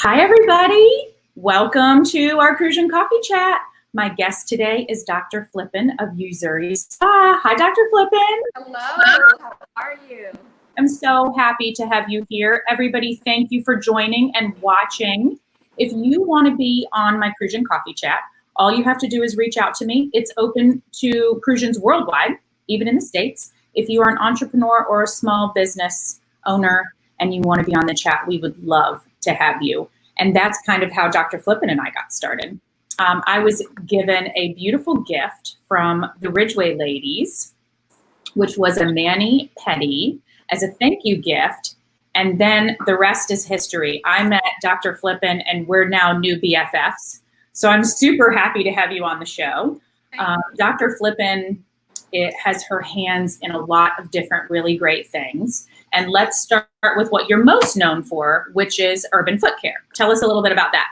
Hi, everybody. Welcome to our Crucian Coffee Chat. My guest today is Dr. Flippin of Usury Spa. Hi, Dr. Flippin. Hello, how are you? I'm so happy to have you here. Everybody, thank you for joining and watching. If you want to be on my Crucian Coffee Chat, all you have to do is reach out to me. It's open to Crucians worldwide, even in the States. If you are an entrepreneur or a small business owner and you want to be on the chat, we would love to have you. And that's kind of how Dr. Flippin and I got started. I was given a beautiful gift from the Ridgeway ladies, which was a mani-pedi as a thank you gift. And then the rest is history. I met Dr. Flippin and we're now new BFFs. So I'm super happy to have you on the show. Dr. Flippin has her hands in a lot of different really great things. And let's start with what you're most known for, which is urban foot care. Tell us a little bit about that.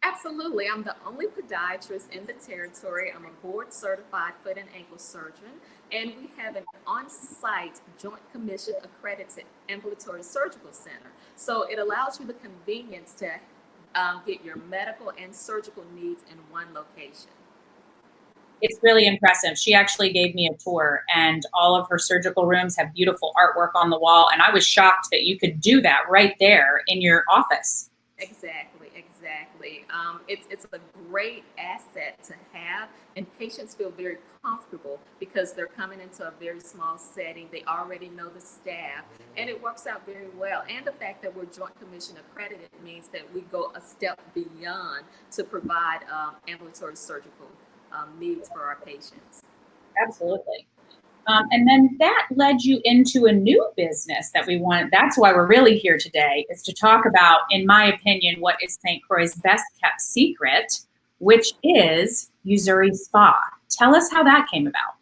Absolutely. I'm the only podiatrist in the territory. I'm a board certified foot and ankle surgeon, and we have an on-site Joint Commission accredited ambulatory surgical center. So it allows you the convenience to get your medical and surgical needs in one location. It's really impressive. She actually gave me a tour and all of her surgical rooms have beautiful artwork on the wall. And I was shocked that you could do that right there in your office. Exactly. It's a great asset to have, and patients feel very comfortable because they're coming into a very small setting. They already know the staff, and it works out very well. And the fact that we're Joint Commission accredited means that we go a step beyond to provide ambulatory surgical needs for our patients. Absolutely. And then that led you into a new business that we want. That's why we're really here today, is to talk about, in my opinion, what is St. Croix's best kept secret, which is Uzuri Spa. Tell us how that came about.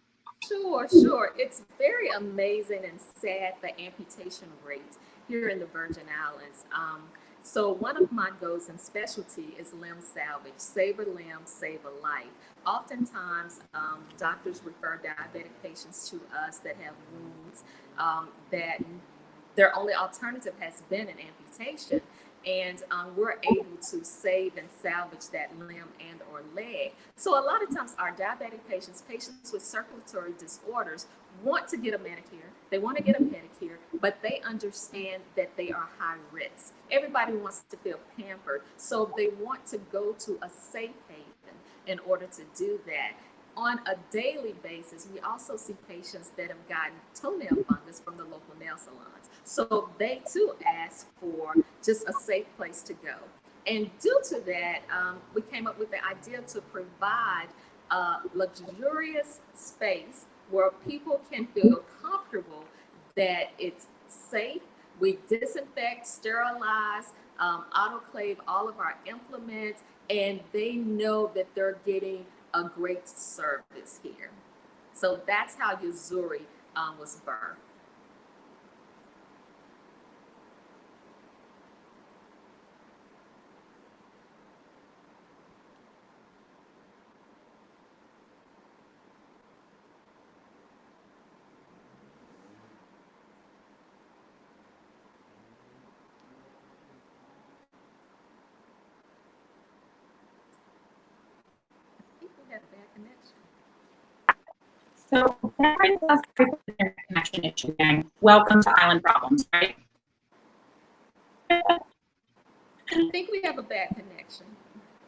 Sure. It's very amazing and sad, the amputation rate here in the Virgin Islands. So one of my goals and specialty is limb salvage. Save a limb, save a life. Oftentimes, doctors refer diabetic patients to us that have wounds that their only alternative has been an amputation. And we're able to save and salvage that limb and or leg. So a lot of times our diabetic patients with circulatory disorders want to get a manicure, they want to get a pedicure, but they understand that they are high risk. Everybody wants to feel pampered, so they want to go to a safe haven in order to do that. On a daily basis, we also see patients that have gotten toenail fungus from the local nail salons. So they too ask for just a safe place to go. And due to that, we came up with the idea to provide a luxurious space where people can feel comfortable that it's safe. We disinfect, sterilize, autoclave all of our implements, and they know that they're getting a great service here. So that's how Uzuri was birthed. I think we had a bad connection. So that brings us to the internet connection issue again. Welcome to Island Problems, right? I think we have a bad connection.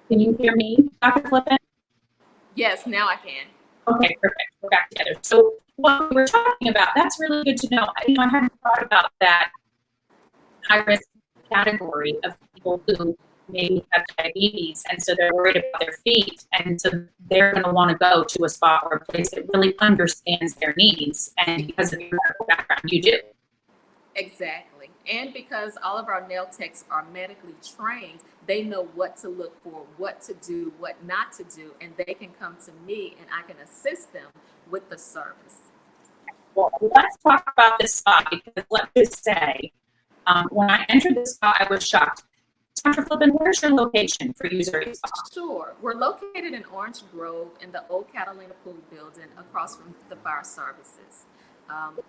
Can you hear me, Dr. Flippin? Yes, now I can. Okay, perfect. We're back together. So what we were talking about, that's really good to know. I hadn't thought about that high-risk category of people who maybe have diabetes, and so they're worried about their feet, and so they're going to want to go to a spa or a place that really understands their needs, and because of your medical background, you do. Exactly. And because all of our nail techs are medically trained, they know what to look for, what to do, what not to do, and they can come to me and I can assist them with the service. Well, let's talk about this spa, because let's just say, when I entered the spa, I was shocked. Dr. Flippin, where's your location for Usury Spa? Sure. We're located in Orange Grove in the old Catalina Pool building across from the fire services.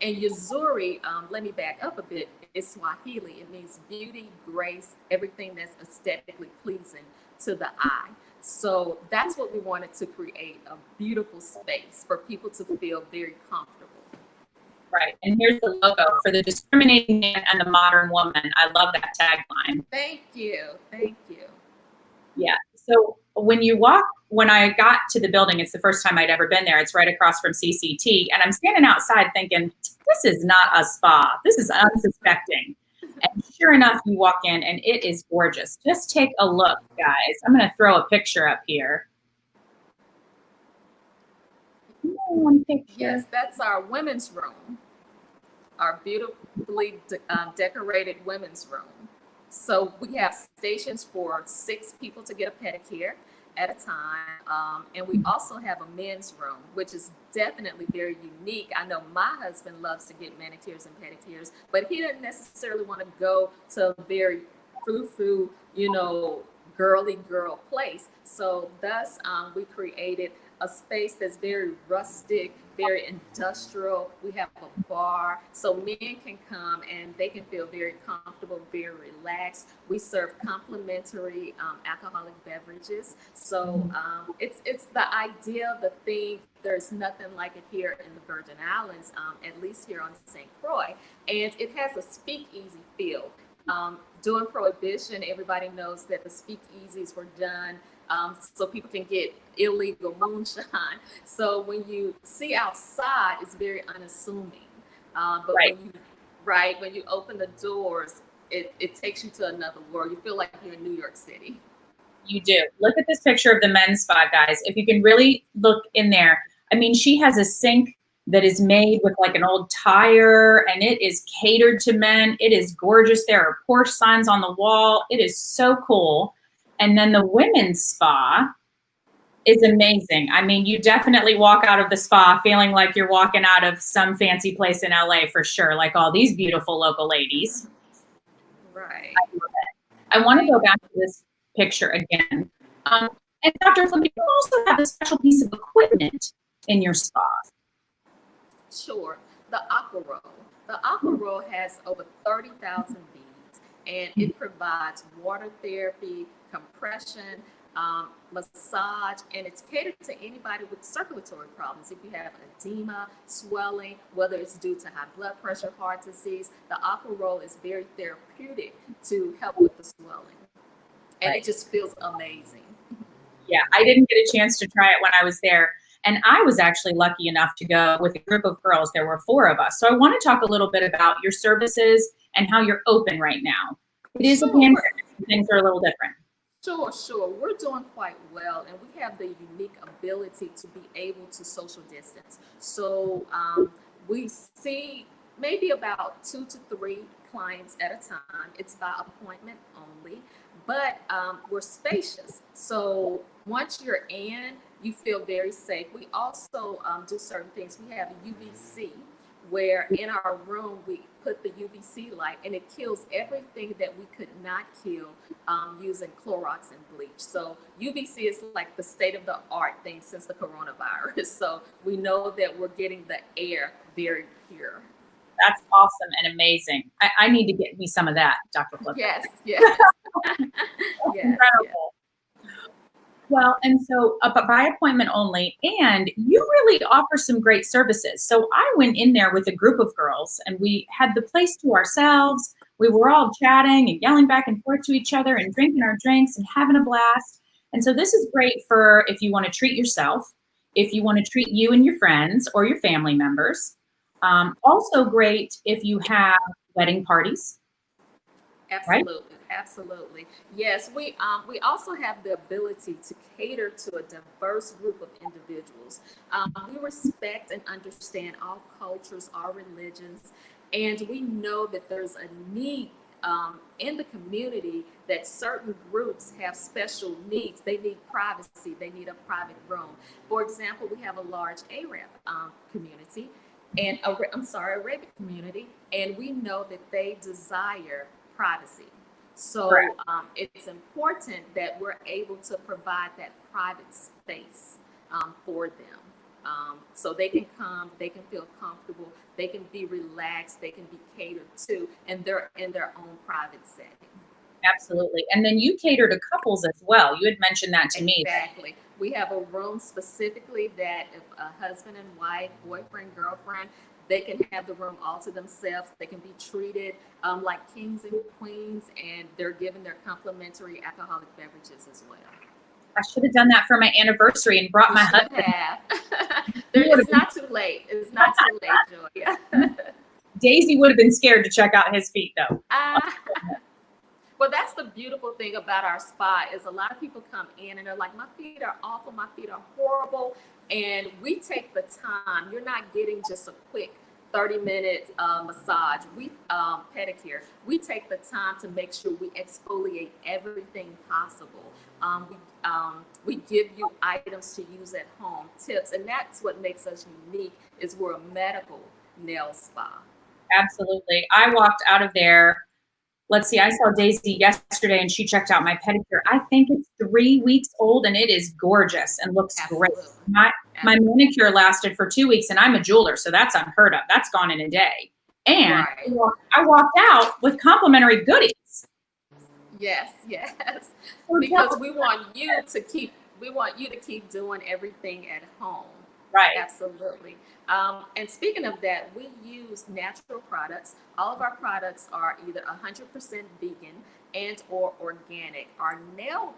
And Uzuri, let me back up a bit, is Swahili. It means beauty, grace, everything that's aesthetically pleasing to the eye. So that's what we wanted to create, a beautiful space for people to feel very comfortable. Right. And here's the logo for the discriminating man and the modern woman. I love that tagline. Thank you. Thank you. Yeah. So when I got to the building, it's the first time I'd ever been there. It's right across from CCT. And I'm standing outside thinking, this is not a spa. This is unsuspecting. And sure enough, you walk in and it is gorgeous. Just take a look, guys. I'm going to throw a picture up here. One picture. Yes, that's our women's room, our beautifully decorated women's room. So we have stations for 6 people to get a pedicure at a time. And we also have a men's room, which is definitely very unique. I know my husband loves to get manicures and pedicures, but he doesn't necessarily want to go to a very frou-frou, girly girl place. So thus we created a space that's very rustic, very industrial. We have a bar, so men can come and they can feel very comfortable, very relaxed. We serve complimentary alcoholic beverages. So it's the idea, the theme. There's nothing like it here in the Virgin Islands, at least here on St. Croix. And it has a speakeasy feel. During Prohibition, everybody knows that the speakeasies were done so people can get illegal moonshine. So when you see outside, it's very unassuming. But when you open the doors, it takes you to another world. You feel like you're in New York City. You do. Look at this picture of the men's spa, guys. If you can really look in there, I mean, she has a sink that is made with like an old tire, and it is catered to men. It is gorgeous. There are Porsche signs on the wall. It is so cool. And then the women's spa is amazing. I mean, you definitely walk out of the spa feeling like you're walking out of some fancy place in LA for sure, like all these beautiful local ladies. Right. I love it. I want to go back to this picture again. And Dr. Flippin, you also have a special piece of equipment in your spa. Sure. The Aqua Roll. The Aqua Roll has over 30,000 beads, and it provides water therapy, compression, massage, and it's catered to anybody with circulatory problems. If you have edema, swelling, whether it's due to high blood pressure, heart disease, the Aqua Roll is very therapeutic to help with the swelling. And it just feels amazing. Yeah, I didn't get a chance to try it when I was there. And I was actually lucky enough to go with a group of girls. There were 4 of us. So I want to talk a little bit about your services and how you're open right now. It is a pandemic. Things are a little different. Sure. We're doing quite well, and we have the unique ability to be able to social distance. So we see maybe about 2 to 3 clients at a time. It's by appointment only, but we're spacious. So once you're in, you feel very safe. We also do certain things. We have UVC, where in our room we put the UVC light, and it kills everything that we could not kill using Clorox and bleach. So UVC is like the state of the art thing since the coronavirus. So we know that we're getting the air very pure. That's awesome and amazing. I need to get me some of that, Dr. Flippin. Yes. Incredible. Well, and so by appointment only, and you really offer some great services. So I went in there with a group of girls, and we had the place to ourselves. We were all chatting and yelling back and forth to each other and drinking our drinks and having a blast. And so this is great for if you want to treat yourself, if you want to treat you and your friends or your family members. Also great if you have wedding parties. Absolutely. Right? Absolutely. Yes, we also have the ability to cater to a diverse group of individuals. We respect and understand all cultures, all religions, and we know that there's a need in the community that certain groups have special needs. They need privacy. They need a private room. For example, we have a large Arab community, and Arabic community, and we know that they desire privacy. So it's important that we're able to provide that private space for them. So they can come, they can feel comfortable, they can be relaxed, they can be catered to, and they're in their own private setting. Absolutely. And then you cater to couples as well. You had mentioned that to me. Exactly. We have a room specifically that if a husband and wife, boyfriend, girlfriend, they can have the room all to themselves. They can be treated like kings and queens, and they're given their complimentary alcoholic beverages as well. I should have done that for my anniversary and brought my husband. It's not too late. It's not too late, Joy. Daisy would have been scared to check out his feet, though. Well, that's the beautiful thing about our spa is a lot of people come in and they're like, my feet are awful, my feet are horrible. And we take the time. You're not getting just a quick 30-minute massage, pedicure. We take the time to make sure we exfoliate everything possible. We give you items to use at home, tips, and that's what makes us unique is we're a medical nail spa. Absolutely. I walked out of there. Let's see, I saw Daisy yesterday and she checked out my pedicure. I think it's 3 weeks old and it is gorgeous and looks great. My manicure lasted for 2 weeks and I'm a jeweler, so that's unheard of. That's gone in a day. And I walked out with complimentary goodies. Yes. Because we want you to keep doing everything at home. Right. Absolutely. And speaking of that, we use natural products. All of our products are either 100% vegan and or organic. Our nail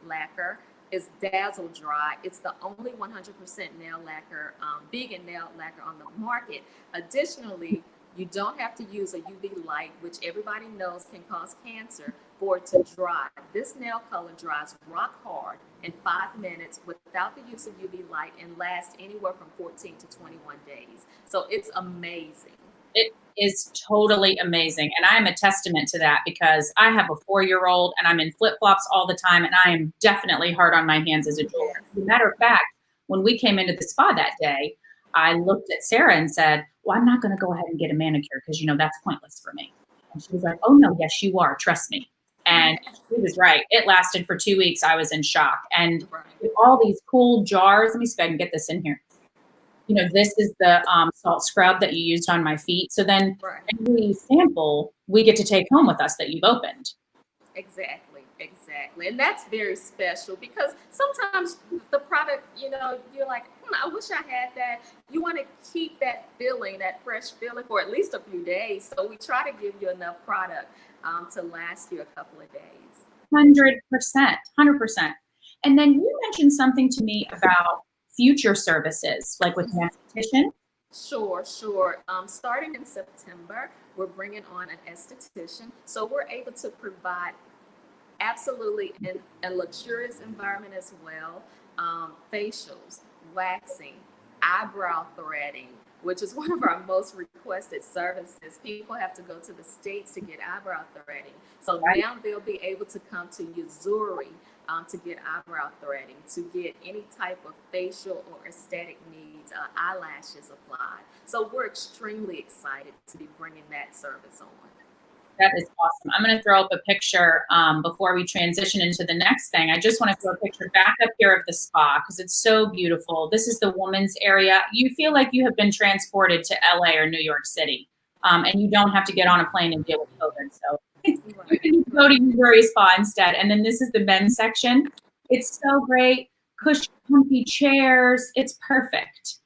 lacquer is Dazzle Dry. It's the only 100% nail lacquer, vegan nail lacquer on the market. Additionally, you don't have to use a UV light, which everybody knows can cause cancer, for it to dry. This nail color dries rock hard in 5 minutes without the use of UV light and lasts anywhere from 14 to 21 days. So it's amazing. It is totally amazing. And I am a testament to that because I have a 4-year-old and I'm in flip-flops all the time and I am definitely hard on my hands as a jeweler. As a matter of fact, when we came into the spa that day, I looked at Sarah and said, well, I'm not going to go ahead and get a manicure because, that's pointless for me. And she was like, oh, no, yes, you are. Trust me. And she was right. It lasted for 2 weeks. I was in shock. And with all these cool jars, let me see if I can get this in here. This is the salt scrub that you used on my feet. So then every sample we get to take home with us that you've opened. Exactly. And that's very special because sometimes the product, you're like, I wish I had that. You want to keep that feeling, that fresh feeling for at least a few days. So we try to give you enough product to last you a couple of days. 100%. And then you mentioned something to me about future services, like with an esthetician. Sure. Starting in September, we're bringing on an esthetician. So we're able to provide absolutely in a luxurious environment as well. Facials, waxing, eyebrow threading, which is one of our most requested services. People have to go to the States to get eyebrow threading. So now they'll be able to come to Uzuri to get eyebrow threading, to get any type of facial or aesthetic needs, eyelashes applied. So we're extremely excited to be bringing that service on. That is awesome. I'm going to throw up a picture before we transition into the next thing. I just want to throw a picture back up here of the spa because it's so beautiful. This is the women's area. You feel like you have been transported to LA or New York City, and you don't have to get on a plane and deal with COVID. So you can go to Usury Spa instead. And then this is the men's section. It's so great. Cushy, comfy chairs. It's perfect.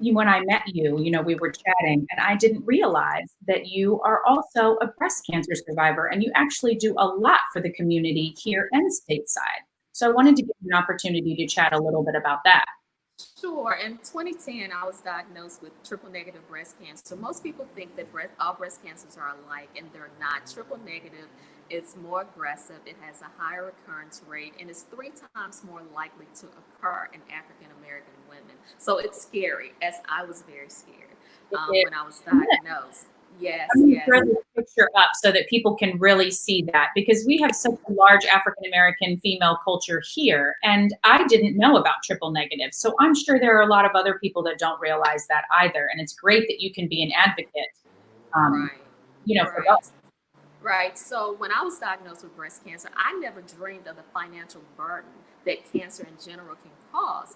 When I met you, we were chatting and I didn't realize that you are also a breast cancer survivor and you actually do a lot for the community here and stateside. So I wanted to give you an opportunity to chat a little bit about that. Sure. In 2010, I was diagnosed with triple negative breast cancer. Most people think that all breast cancers are alike, and they're not. Triple negative, it's more aggressive, it has a higher recurrence rate, and it's 3 times more likely to occur in African American women. So it's scary, as I was very scared when I was diagnosed. Yes. Throw the picture up so that people can really see that, because we have such a large African American female culture here, and I didn't know about triple negative. So I'm sure there are a lot of other people that don't realize that either. And it's great that you can be an advocate, for us. Right. So when I was diagnosed with breast cancer, I never dreamed of the financial burden that cancer in general can cause.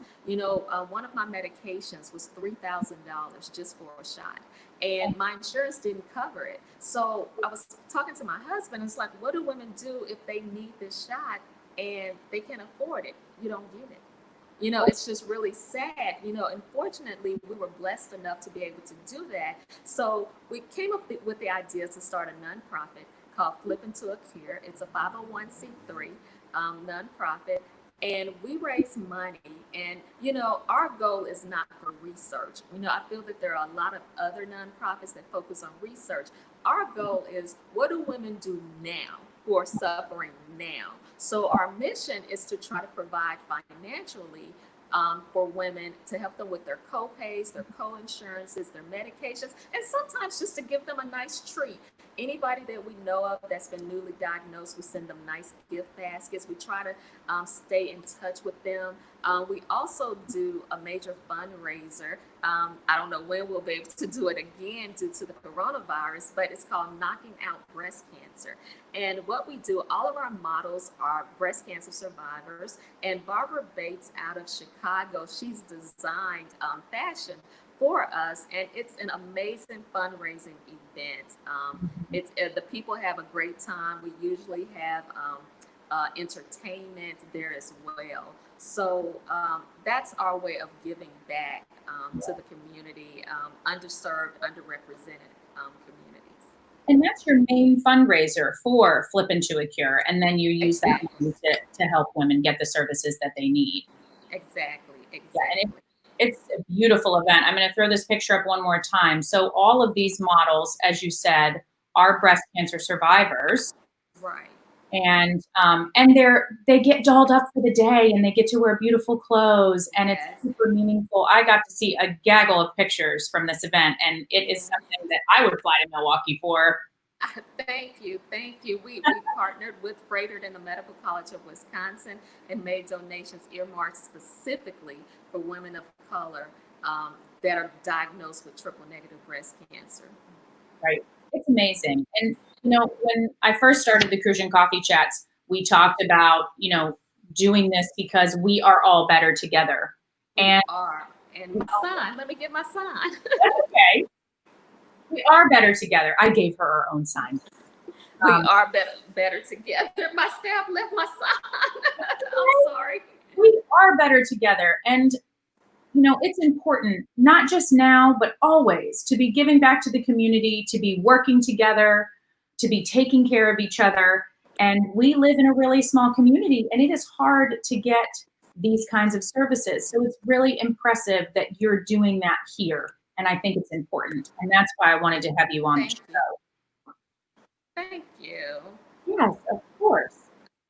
One of my medications was $3,000 just for a shot, and my insurance didn't cover it. So I was talking to my husband. It's like, what do women do if they need this shot and they can't afford it? You don't get it. It's just really sad. Unfortunately, we were blessed enough to be able to do that. So we came up with the idea to start a nonprofit called Flippin to a Cure. It's a 501c3 nonprofit. And we raise money. And, our goal is not for research. I feel that there are a lot of other nonprofits that focus on research. Our goal is, what do women do now who are suffering now? So our mission is to try to provide financially for women, to help them with their co-pays, their co-insurances, their medications, and sometimes just to give them a nice treat. Anybody that we know of that's been newly diagnosed, we send them nice gift baskets. We try to stay in touch with them. We also do a major fundraiser. I don't know when we'll be able to do it again due to the coronavirus, but it's called Knocking Out Breast Cancer. And what we do, all of our models are breast cancer survivors. And Barbara Bates out of Chicago, she's designed fashion for us, and it's an amazing fundraising event. The people have a great time. We usually have entertainment there as well. So that's our way of giving back to the community, underserved, underrepresented communities. And that's your main fundraiser for Flippin to a Cure, and then you use that to help women get the services that they need. Exactly. Yeah, and it's a beautiful event. I'm going to throw this picture up one more time. So all of these models, as you said, are breast cancer survivors. Right. And they get dolled up for the day, and they get to wear beautiful clothes, and Yes. It's super meaningful. I got to see a gaggle of pictures from this event, and it is something that I would fly to Milwaukee for. Thank you. We partnered with Freighted and the Medical College of Wisconsin and made donations earmarked specifically for women of color that are diagnosed with triple negative breast cancer. Right. It's amazing. And, when I first started the Crucian Coffee Chats, we talked about, doing this because we are all better together. And my sign, let me get my sign. Okay. We are better together. I gave her her own sign. We are better together. My staff left my sign. I'm sorry. We are better together. And, it's important, not just now, but always, to be giving back to the community, to be working together, to be taking care of each other. And we live in a really small community, and it is hard to get these kinds of services. So it's really impressive that you're doing that here. And I think it's important. And that's why I wanted to have you on the show. Thank you. Yes, of course.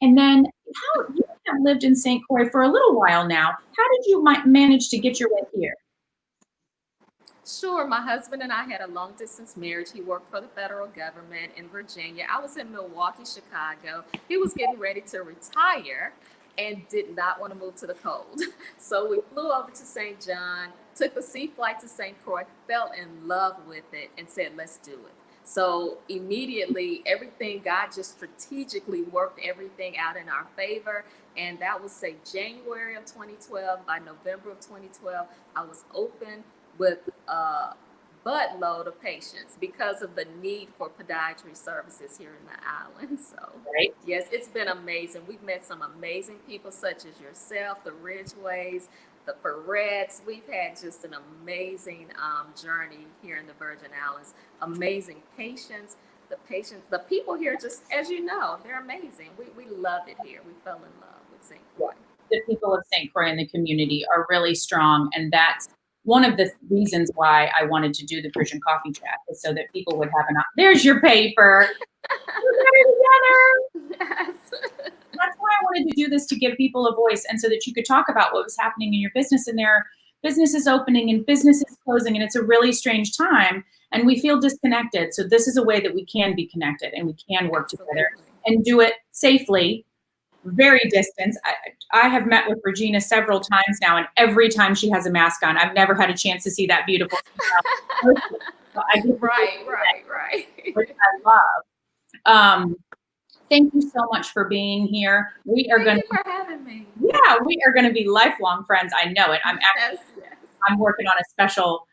And then you have lived in St. Croix for a little while now. How did you manage to get your way here? Sure. My husband and I had a long distance marriage. He worked for the federal government in Virginia. I was in Milwaukee, Chicago. He was getting ready to retire and did not want to move to the cold. So we flew over to St. John, took the sea flight to St. Croix, fell in love with it, and said, let's do it. So immediately, God just strategically worked everything out in our favor. And that was, say, January of 2012. By November of 2012, I was open with a buttload of patients because of the need for podiatry services here in the island. So, right. Yes, it's been amazing. We've met some amazing people such as yourself, the Ridgeways, the Ferrets. We've had just an amazing journey here in the Virgin Islands. Amazing patients. The people here, just as you know, they're amazing. We love it here. We fell in love with St. Croix. The people of St. Croix in the community are really strong, and that's one of the reasons why I wanted to do the Crucian Coffee Chat, is so that people would have there's your paper. We're better together. Yes. That's why I wanted to do this, to give people a voice, and so that you could talk about what was happening in your business. And their business is opening and business is closing, and it's a really strange time, and we feel disconnected. So this is a way that we can be connected, and we can work together and do it safely, very distance. I have met with Regina several times now, and every time she has a mask on, I've never had a chance to see that beautiful smile. Right. Which I love. Thank you so much for being here. We are Thank you for having me. Yeah, we are going to be lifelong friends. I know it. Yes. I'm working on a special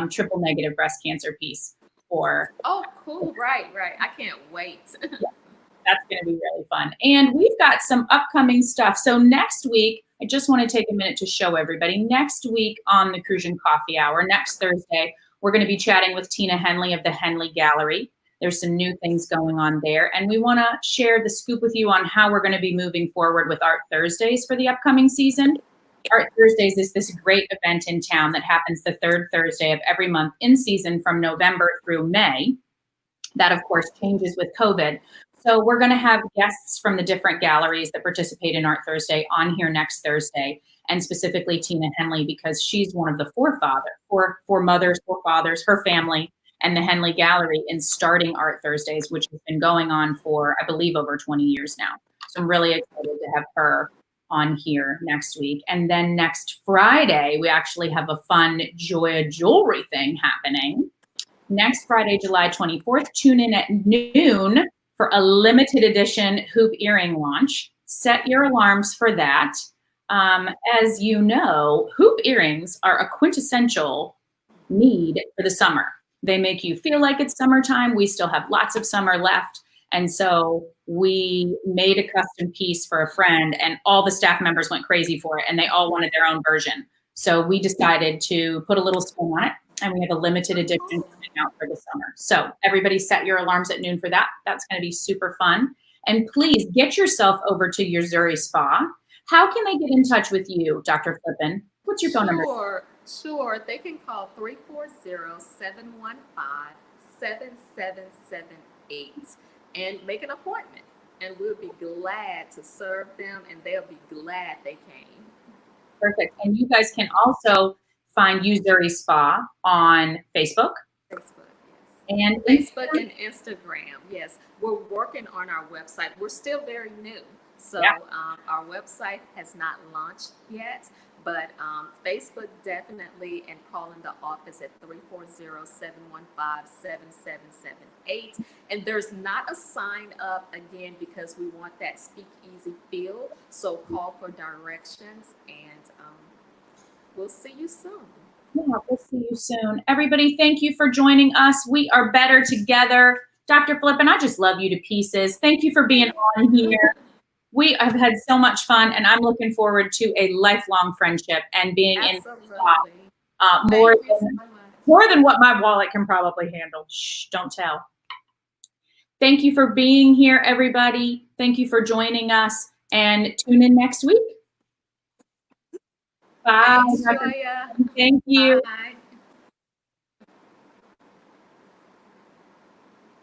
triple negative breast cancer piece for. Oh, cool. Right. I can't wait. That's going to be really fun. And we've got some upcoming stuff. So next week, I just want to take a minute to show everybody. Next week on the Crucian Coffee Hour, next Thursday, we're going to be chatting with Tina Henley of the Henley Gallery. There's some new things going on there. And we want to share the scoop with you on how we're going to be moving forward with Art Thursdays for the upcoming season. Art Thursdays is this great event in town that happens the third Thursday of every month in season from November through May. That, of course, changes with COVID. So we're going to have guests from the different galleries that participate in Art Thursday on here next Thursday, and specifically Tina Henley, because she's one of the forefathers, her family, and the Henley Gallery in starting Art Thursdays, which has been going on for, I believe, over 20 years now. So I'm really excited to have her on here next week. And then next Friday, we actually have a fun Joya Jewelry thing happening. Next Friday, July 24th, tune in at noon for a limited edition hoop earring launch. Set your alarms for that. As you know, hoop earrings are a quintessential need for the summer. They make you feel like it's summertime. We still have lots of summer left. And so we made a custom piece for a friend, and all the staff members went crazy for it, and they all wanted their own version. So we decided to put a little spin on it, and we have a limited edition coming out for the summer. So everybody set your alarms at noon for that. That's going to be super fun. And please get yourself over to Uzuri Spa. How can they get in touch with you, Dr. Flippin? What's your phone number? Sure. They can call 340-715-7778 and make an appointment. And we'll be glad to serve them, and they'll be glad they came. Perfect. And you guys can also find Usury Spa on Facebook. And Facebook and Instagram. Yes. We're working on our website. We're still very new. So our website has not launched yet, but Facebook definitely, and calling the office at 340-715-7778. And there's not a sign up, again, because we want that speakeasy feel. So call for directions, and we'll see you soon. Yeah, we'll see you soon. Everybody, thank you for joining us. We are better together. Dr. Flippin, I just love you to pieces. Thank you for being on here. We have had so much fun, and I'm looking forward to a lifelong friendship and being Absolutely. in more than what my wallet can probably handle. Shh, don't tell. Thank you for being here, everybody. Thank you for joining us, and tune in next week. Bye. Thanks, Julia. Thank you. Bye.